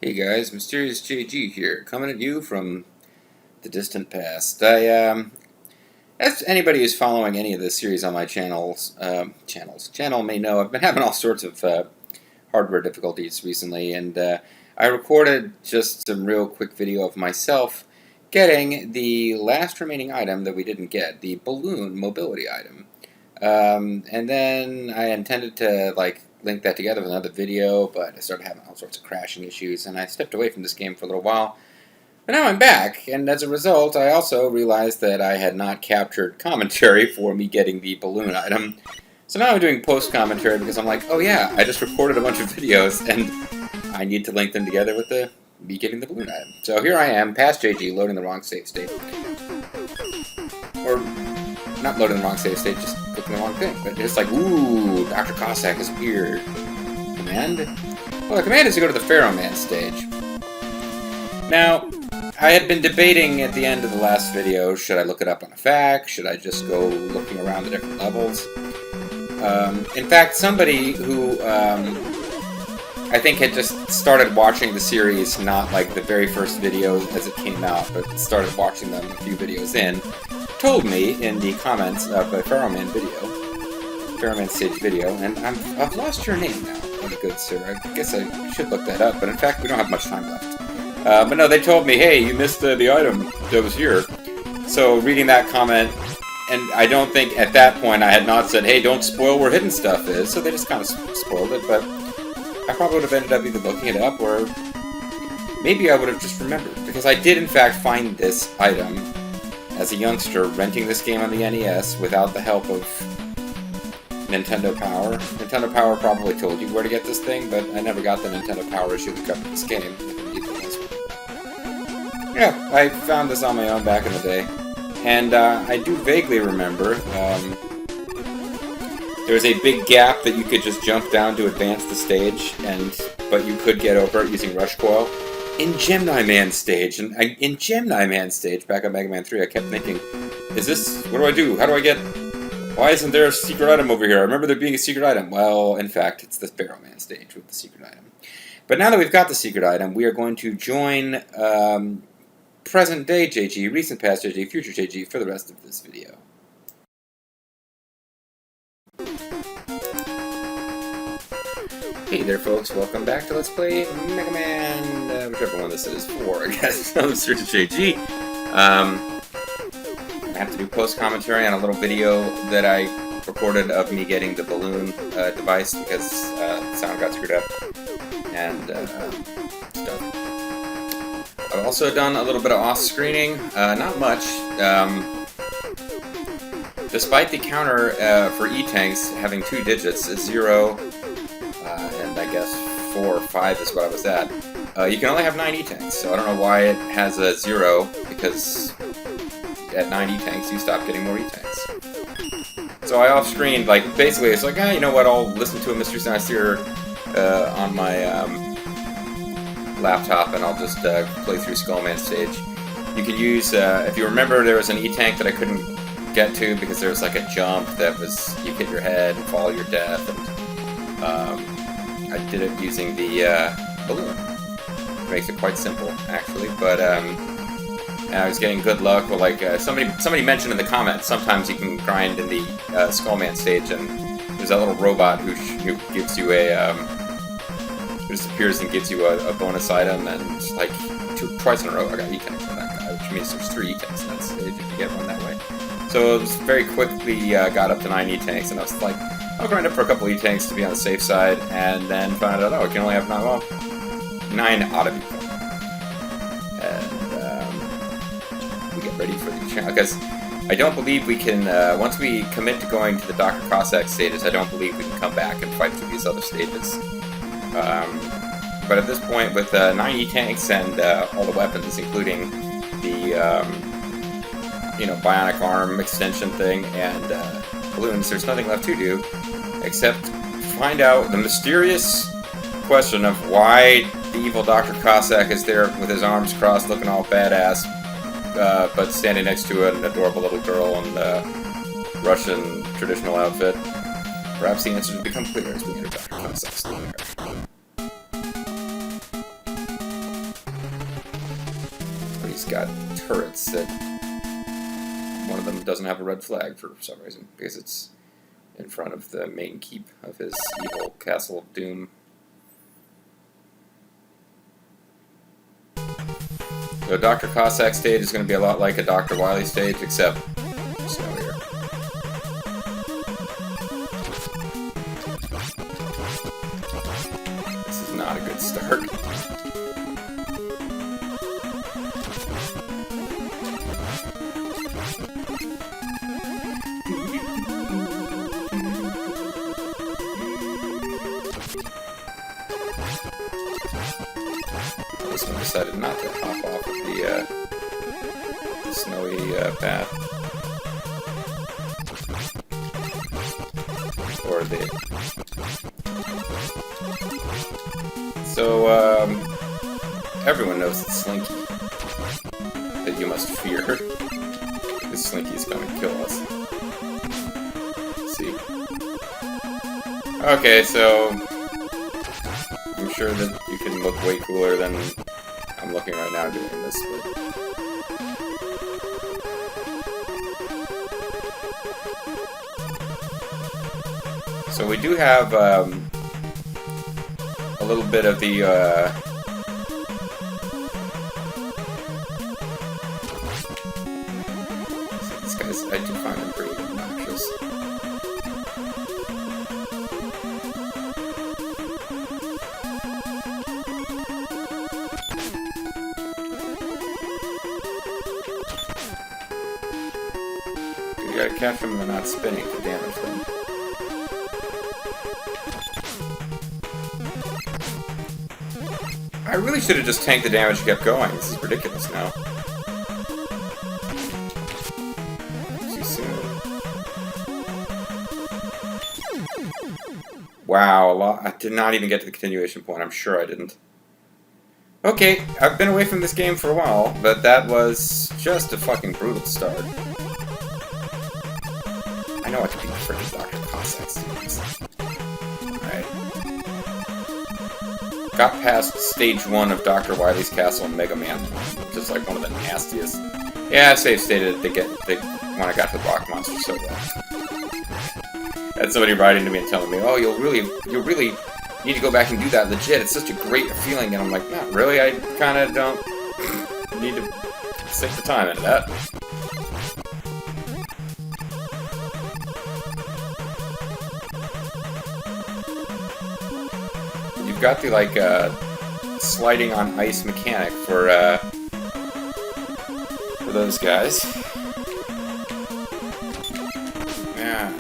Hey guys, Mysterious JG here, coming at you from the distant past. As anybody who's following any of this series on my channel may know, I've been having all sorts of hardware difficulties recently, and I recorded just some real quick video of myself getting the last remaining item that we didn't get, the balloon mobility item. And then I intended to link that together with another video, but I started having all sorts of crashing issues, and I stepped away from this game for a little while. But now I'm back, and as a result, I also realized that I had not captured commentary for me getting the balloon item. So now I'm doing post-commentary because I'm like, oh yeah, I just recorded a bunch of videos, and I need to link them together with me getting the balloon item. So here I am, past JG, loading the wrong save state. Or, not loading the wrong save state, just clicking the wrong thing. But it's like, ooh, Dr. Cossack has appeared. Command? Well, the command is to go to the Pharaoh Man stage. Now, I had been debating at the end of the last video, should I look it up on a fact? Should I just go looking around the different levels? In fact, somebody who I think had just started watching the series, not like the very first video as it came out, but started watching them a few videos in, told me in the comments of the Pharaoh Man stage video, and I've lost your name now, my good sir. I guess I should look that up, but in fact we don't have much time left. But no, they told me, hey, you missed the item that was here. So reading that comment, and I don't think at that point I had not said, hey, don't spoil where hidden stuff is, so they just kind of spoiled it, but I probably would have ended up either looking it up, or maybe I would have just remembered, because I did in fact find this item as a youngster renting this game on the NES without the help of Nintendo Power. Nintendo Power probably told you where to get this thing, but I never got the Nintendo Power issue that covered this game. Yeah, I found this on my own back in the day, and I do vaguely remember there was a big gap that you could just jump down to advance the stage, but you could get over it using Rush Coil. In Gemini Man stage, and in Gemini Man stage, back on Megaman 3, I kept thinking, is this, what do I do? How do I get, why isn't there a secret item over here? I remember there being a secret item. Well, in fact, it's the Pharaoh Man stage with the secret item. But now that we've got the secret item, we are going to join present day JG, recent past JG, future JG for the rest of this video. Hey there folks, welcome back to Let's Play Megaman, whichever one this is, 4 I guess, I'm Mr. JG. I have to do post-commentary on a little video that I recorded of me getting the balloon device because the sound got screwed up, and stuff. I've also done a little bit of off-screening, not much. Despite the counter for E-Tanks having 2 digits, 0, and I guess 4 or 5 is what I was at. You can only have 9 E-Tanks, so I don't know why it has a 0, because at 9 E-Tanks you stop getting more E-Tanks. So I off-screened, basically it's like, you know what, I'll listen to a Mystery Science Theater on my laptop, and I'll just play through Skullman stage. You could use, if you remember, there was an E-Tank that I couldn't get to because there was like a jump that was, you hit your head and fall your death, and I did it using the balloon. It makes it quite simple, actually, but I was getting good luck with, somebody mentioned in the comments, sometimes you can grind in the Skullman stage, and there's that little robot who gives you a, who just appears and gives you a bonus item, and twice in a row I got E-Tanks from that guy, which means there's 3 E-Tanks in that stage if you get one that way. So it was very quickly got up to 9 E-Tanks, and I was like, I'll grind up for a couple E-Tanks to be on the safe side, and then found out, I can only have 9 ought to be fun. And we get ready for the channel, because I don't believe we can, once we commit to going to the Dr. Cossack stages, I don't believe we can come back and fight through these other stages. But at this point, with 9 E-Tanks and all the weapons, including the bionic arm extension thing and balloons, there's nothing left to do except find out the mysterious question of why the evil Dr. Cossack is there with his arms crossed, looking all badass, but standing next to an adorable little girl in a Russian traditional outfit. Perhaps the answer will become clear as we enter Dr. Cossack's lair. it's got turrets that one of them doesn't have a red flag for some reason, because it's in front of the main keep of his evil Castle of Doom. So Dr. Cossack stage is going to be a lot like a Dr. Wily stage, except snowier. This is not a good start. This one decided not to hop off of the snowy path. Or the... So, everyone knows it's Slinky that you must fear. Because Slinky's gonna kill us. Let's see. Okay, so... I'm sure that you can look way cooler than I'm looking right now doing this, but... So we do have a little bit of the these guys, I do find them pretty obnoxious. You gotta catch them when they're not spinning to damage them. I really should have just tanked the damage and kept going. This is ridiculous now. Too soon. Wow, a lot. I did not even get to the continuation point. I'm sure I didn't. Okay, I've been away from this game for a while, but that was just a fucking brutal start. I know I could be freaking Dr. Cossack students. Alright. Got past stage 1 of Dr. Wily's Castle and Megaman, which is like one of the nastiest. Yeah, I save stated when I got to the rock monster so well. Had somebody writing to me and telling me, "Oh, you really need to go back and do that legit. It's such a great feeling." And I'm like, not really. I kind of don't need to sink the time into that. You've got the like sliding on ice mechanic for those guys. Yeah.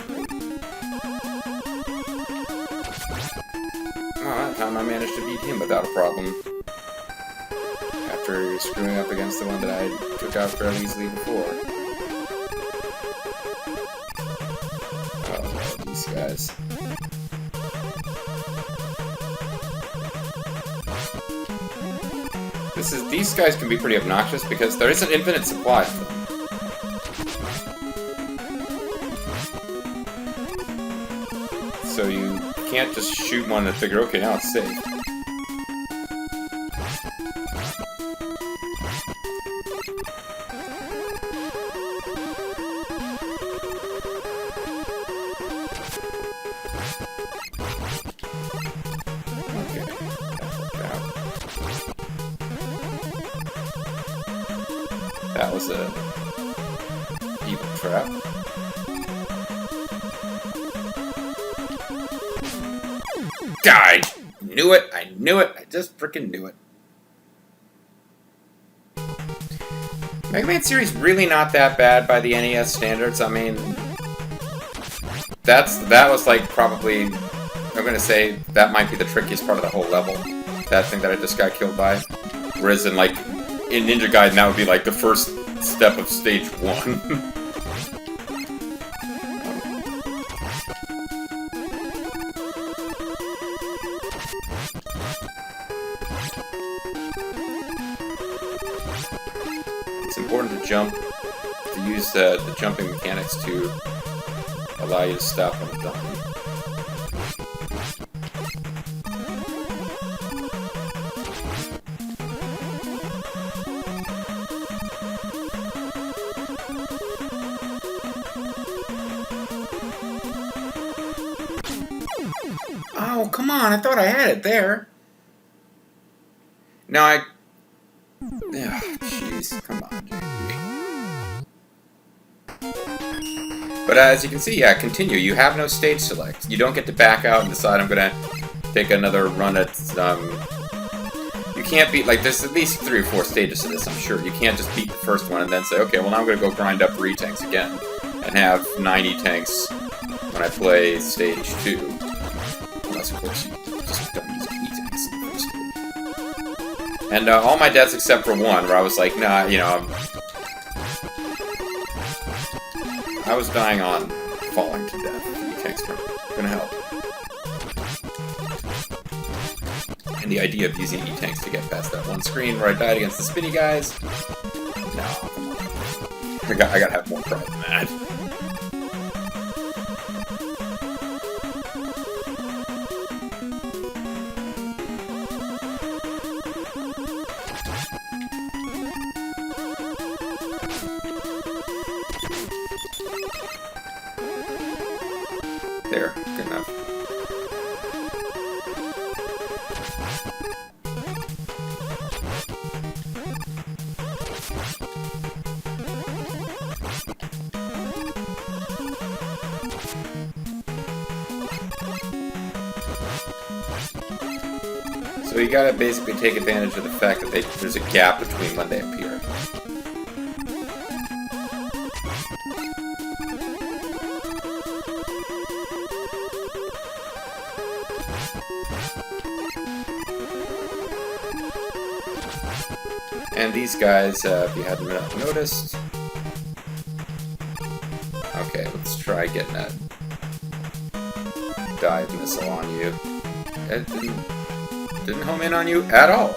Well, that time I managed to beat him without a problem. After screwing up against the one that I took out fairly easily before. Oh, these guys. These guys can be pretty obnoxious because there is an infinite supply of them. So you can't just shoot one and figure, okay, now it's safe. That was a evil trap. I knew it! I knew it! I just freaking knew it. Mega Man series really not that bad by the NES standards. I mean, that was like probably, I'm gonna say that might be the trickiest part of the whole level. That thing that I just got killed by. Whereas in like in Ninja Gaiden, that would be like the first step of stage 1. It's important to jump, to use the jumping mechanics to allow you to stop when it's done. come on, I thought I had it there. Now I... Jeez, come on, JP. But as you can see, yeah, continue. You have no stage select. You don't get to back out and decide I'm gonna take another run at, You can't beat, like, there's at least 3 or 4 stages to this, I'm sure. You can't just beat the first one and then say, okay, well now I'm gonna go grind up re-tanks again. And have 90 tanks when I play stage 2. Unless, of course, you just don't use e-tanks in the first stage. And all my deaths except for one, where I was like, nah, you know, I was dying on falling to death. E-tanks are gonna help. And the idea of using e-tanks to get past that one screen where I died against the spinny guys, no, come on. I gotta have more pride than that. There, good enough. So you gotta basically take advantage of the fact that there's a gap between when they appear. And these guys, if you hadn't noticed... Okay, let's try getting that dive missile on you. It didn't home in on you at all.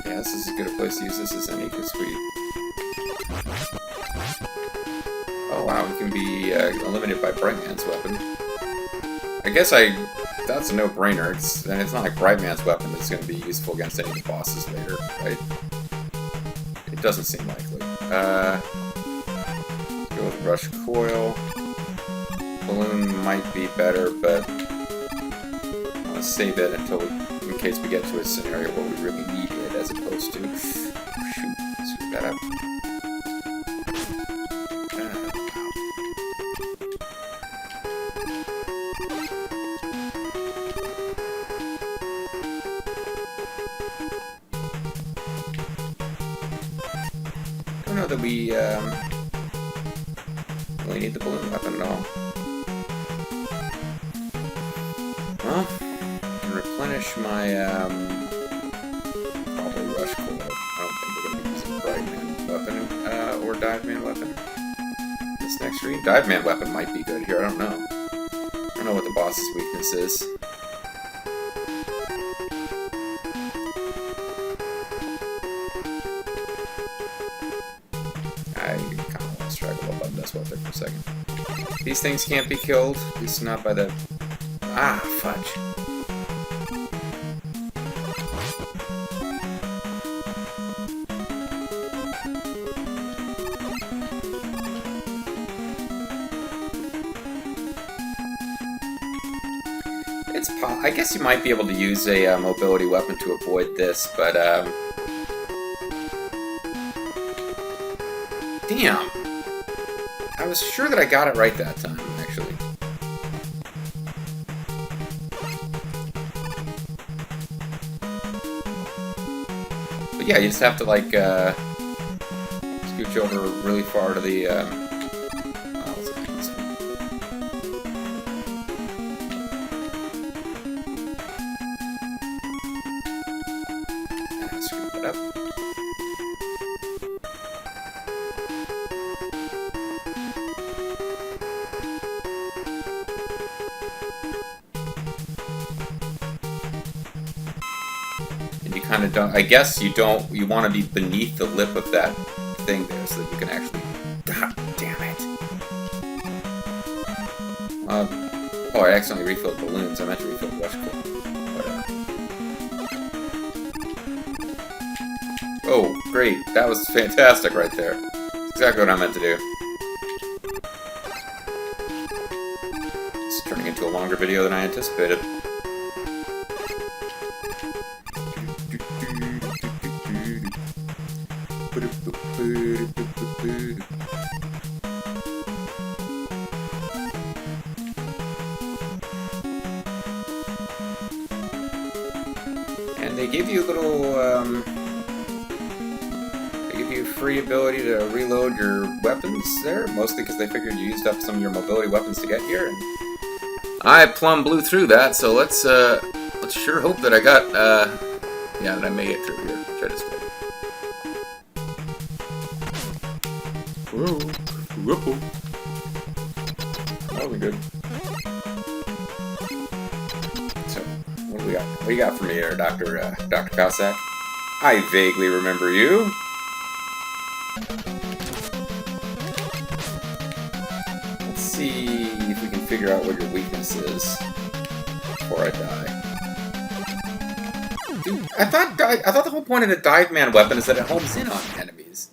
Yeah, this is as good a place to use this as any, because we... Oh wow, we can be eliminated by Brightman's weapon. I guess that's a no-brainer. And it's not like Brightman's weapon that's going to be useful against any of the bosses later, right? It doesn't seem likely. Let's go with Rush Coil. Balloon might be better, but I'm going to save it until in case we get to a scenario where we really need it, as opposed to... Shoot, screw that up. I don't know that we really need the balloon weapon at all. Well, I can replenish my probably Rush Coil. I don't think we're going to be using Brightman weapon or Diveman weapon this next screen. Diveman weapon might be good here. I don't know. I don't know what the boss's weakness is. I kind of want to strike a little button dust there for a second. These things can't be killed, at least not by the... Ah, fudge. I guess you might be able to use a mobility weapon to avoid this, but damn! I was sure that I got it right that time, actually. But yeah, you just have to, like, scooch over really far to the, screw that up. Kind of don't. I guess you don't. You want to be beneath the lip of that thing there, so that you can actually. God damn it! Oh, I accidentally refilled balloons. I meant to refill Rush Coil. Whatever. Oh. Great. That was fantastic right there. That's exactly what I meant to do. It's turning into a longer video than I anticipated. And they give you a little, they give you free ability to reload your weapons there, mostly because they figured you used up some of your mobility weapons to get here, and I plumb blew through that, so let's sure hope that I got, yeah, that I made it through here. Try to stay. Whoa. That was good. So, what do we got? What do you got for me here, Dr. Cossack? I vaguely remember you. Let's see if we can figure out what your weakness is before I die. Dude, I thought the whole point of the Dive Man weapon is that it homes in on enemies.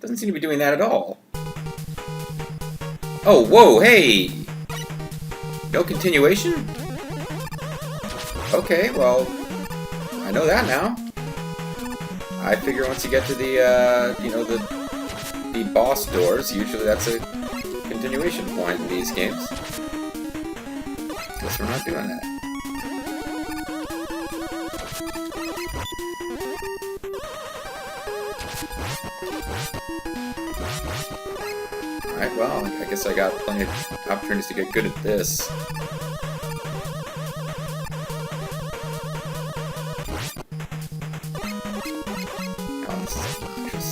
Doesn't seem to be doing that at all. Oh, whoa, hey! No continuation? Okay, well, I know that now. I figure once you get to the, you know, the boss doors, usually that's a continuation point in these games. Guess we're not doing that. Alright, well, I guess I got plenty of opportunities to get good at this. Oh, this is obnoxious.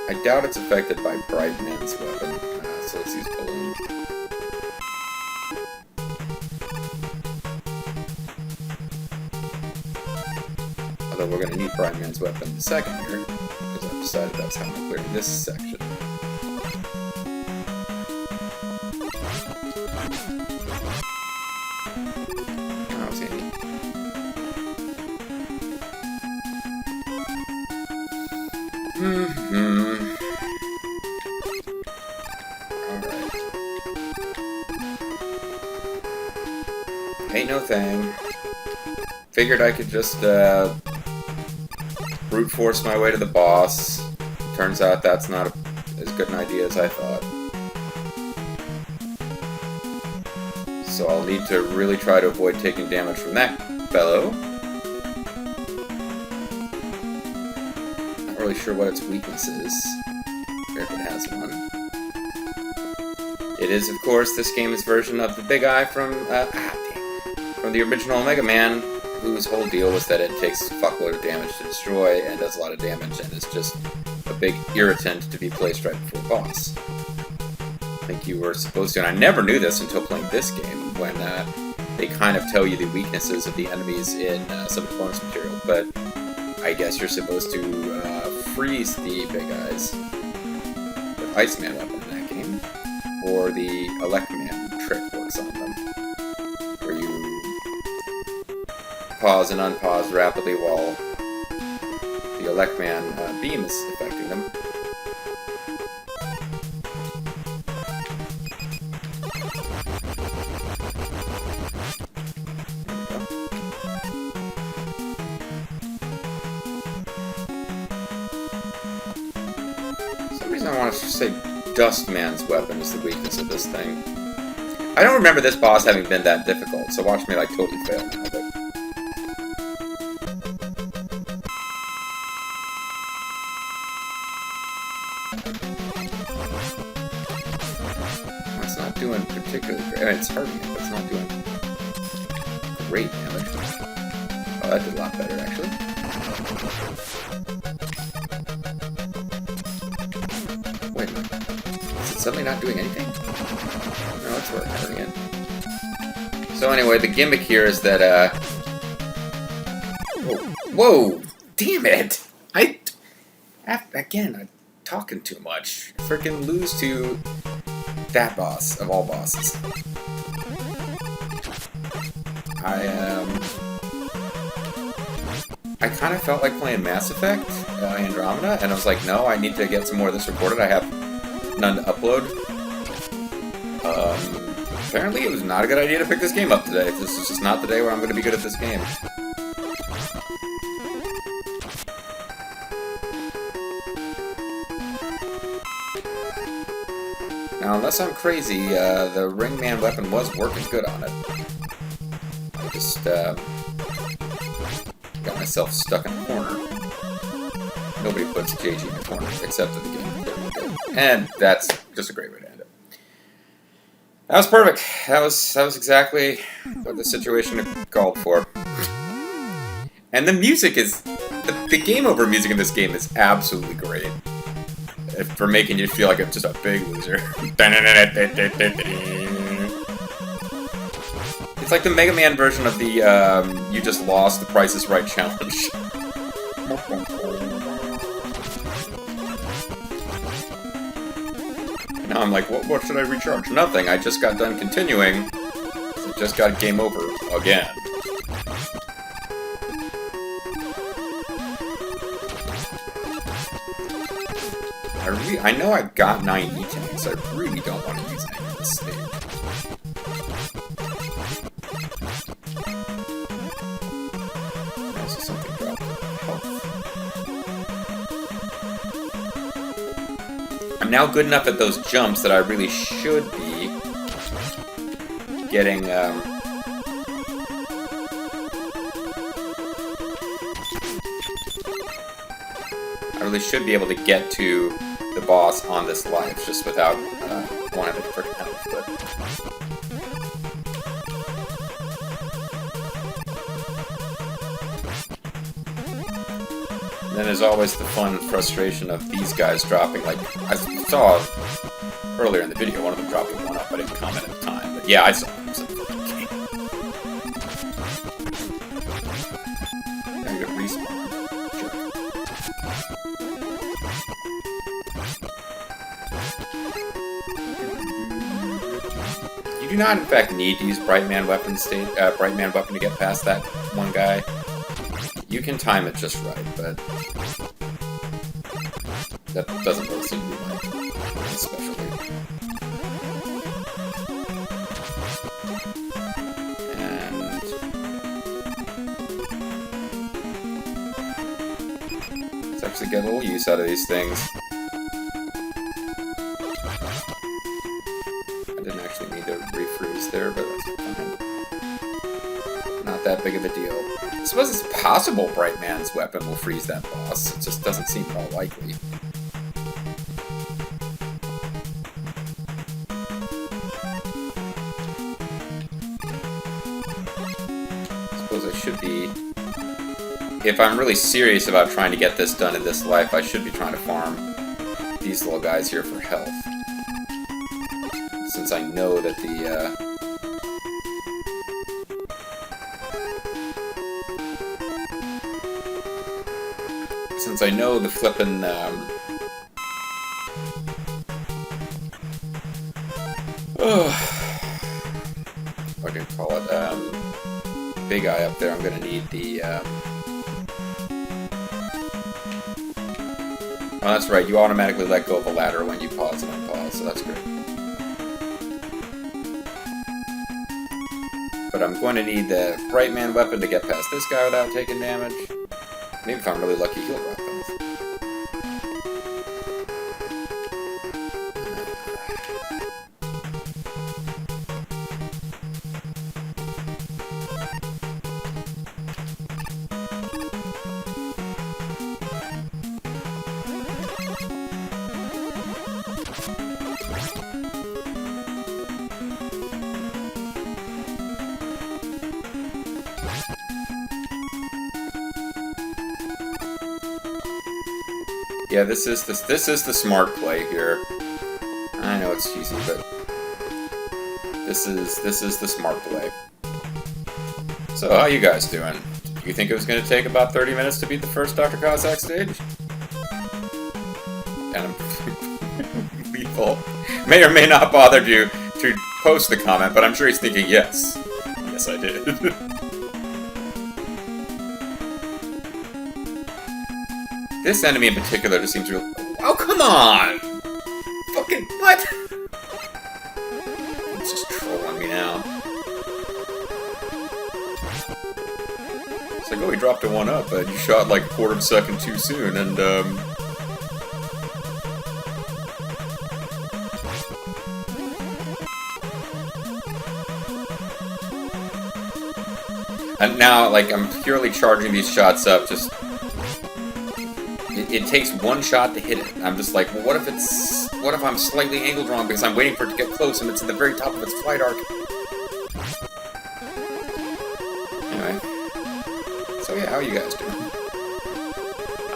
I doubt it's affected by Brightman's weapon, so let's use Balloon. Although we're going to need Brightman's weapon in a second here, because I've decided that's how I'm clearing this section. I don't see any. Ain't no thing. Figured I could just brute force my way to the boss. Turns out that's not as good an idea as I thought. So I'll need to really try to avoid taking damage from that fellow. Not really sure what its weakness is, if it has one. It is, of course, this game's version of the Big Eye from the original Megaman, whose whole deal was that it takes a fuckload of damage to destroy and does a lot of damage and is just a big irritant to be placed right before a boss. I think you were supposed to, and I never knew this until playing this game, when they kind of tell you the weaknesses of the enemies in some of the bonus material, but I guess you're supposed to freeze the Big Eyes with Iceman weapon in that game, or the Electman trick works on them, where you pause and unpause rapidly while the Electman beam is affecting them. For some reason I want to say Dustman's weapon is the weakness of this thing. I don't remember this boss having been that difficult, so watch me like totally fail now, but it's not doing particularly great. I mean, it's hurting it, but it's not doing great damage. Oh, that did a lot better, actually. Wait a minute. Is it suddenly not doing anything? No, it's hurting it. So anyway, the gimmick here is that, Whoa! Damn it! Again, I'm talking too much. Freaking lose to that boss of all bosses. I kind of felt like playing Mass Effect, Andromeda, and I was like, no, I need to get some more of this recorded. I have none to upload. Apparently it was not a good idea to pick this game up today. This is just not the day where I'm going to be good at this game. Now, unless I'm crazy, the Ringman weapon was working good on it. I just, got myself stuck in a corner. Nobody puts JG in a corner, except in the game. And that's just a great way to end it. That was perfect. That was exactly what the situation called for. And the music is... The game over music in this game is absolutely great. For making you feel like I'm just a big loser. It's like the Megaman version of the, you just lost, the Price is Right challenge. Now I'm like, what should I recharge? Nothing, I just got done continuing. I just got game over again. I know I've got 9 E-tanks, I really don't want to use any of this stage. Also something dropped. I'm now good enough at those jumps that I really should be getting, I really should be able to get to the boss on this life, just without one of the freaking health, but... And then there's always the fun frustration of these guys dropping, like, I saw earlier in the video, one of them dropping one up, I didn't comment at the time, but yeah, I saw him, so... I'm gonna respawn. You do not, in fact, need to use Brightman weapon to get past that one guy. You can time it just right, but that doesn't really seem to be my specialty. And let's actually get a little use out of these things. Refreeze there, but that's fine. Not that big of a deal. I suppose it's possible Brightman's weapon will freeze that boss. It just doesn't seem at all likely. I suppose I should be... If I'm really serious about trying to get this done in this life, I should be trying to farm these little guys here for health. Since I know that the, since I know the flippin', what do you call it, big eye up there, I'm gonna need the, oh, that's right, you automatically let go of a ladder when you pause and unpause, so that's great. But I'm going to need the Brightman weapon to get past this guy without taking damage. Maybe if I'm really lucky, he'll drop those. Yeah, this is the smart play here. I know it's cheesy, but this is the smart play. So how you guys doing? You think it was going to take about 30 minutes to beat the first Dr. Cossack stage? And I'm lethal. May or may not bother you to post the comment, but I'm sure he's thinking, yes. Yes, I did. This enemy in particular just seems real... Oh, come on! Fucking... What? It's just trolling me now. It's like, oh, he dropped a 1-up, but you shot like a quarter of a second too soon, and, And now, like, I'm purely charging these shots up, just... It takes one shot to hit it. I'm just like, well, what if I'm slightly angled wrong because I'm waiting for it to get close and it's at the very top of its flight arc? Anyway. So yeah, how are you guys doing?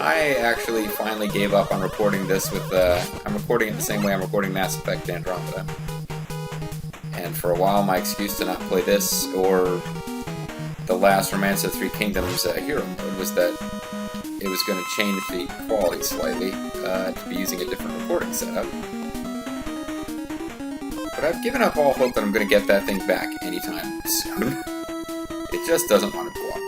I actually finally gave up on recording this with, I'm recording it the same way I'm recording Mass Effect Andromeda. And for a while, my excuse to not play this, or the last Romance of the Three Kingdoms hero mode, was that it was going to change the quality slightly to be using a different recording setup. But I've given up all hope that I'm going to get that thing back anytime soon. It just doesn't want to cooperate.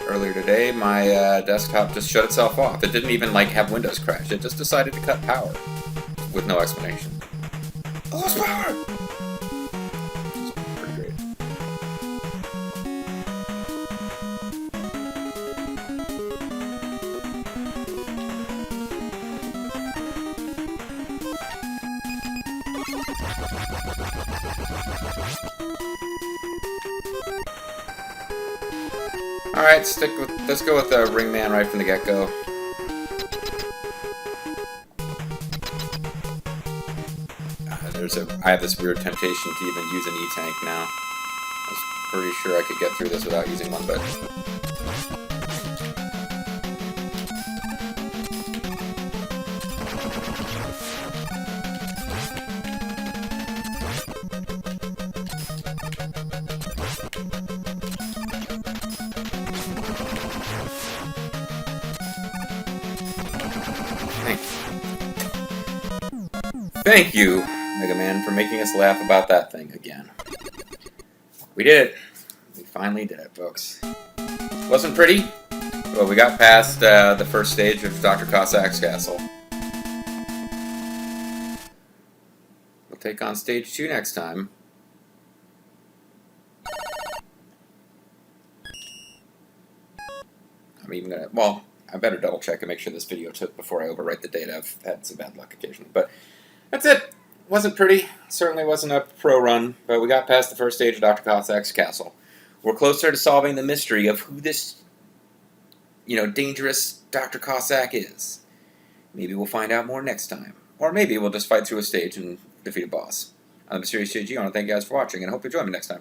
Earlier today, my desktop just shut itself off. It didn't even like have Windows crash. It just decided to cut power with no explanation. I lost power! Alright, let's go with the Ringman right from the get-go. I have this weird temptation to even use an E-tank now. I was pretty sure I could get through this without using one, but... Thank you, Megaman, for making us laugh about that thing again. We did it. We finally did it, folks. Wasn't pretty, but we got past the first stage of Dr. Cossack's castle. We'll take on stage 2 next time. I'm even gonna... Well, I better double check and make sure this video took before I overwrite the data. I've had some bad luck occasionally, but... That's it. Wasn't pretty. Certainly wasn't a pro run, but we got past the first stage of Dr. Cossack's castle. We're closer to solving the mystery of who this, dangerous Dr. Cossack is. Maybe we'll find out more next time. Or maybe we'll just fight through a stage and defeat a boss. I'm the Mysterious JG. I want to thank you guys for watching, and I hope you join me next time.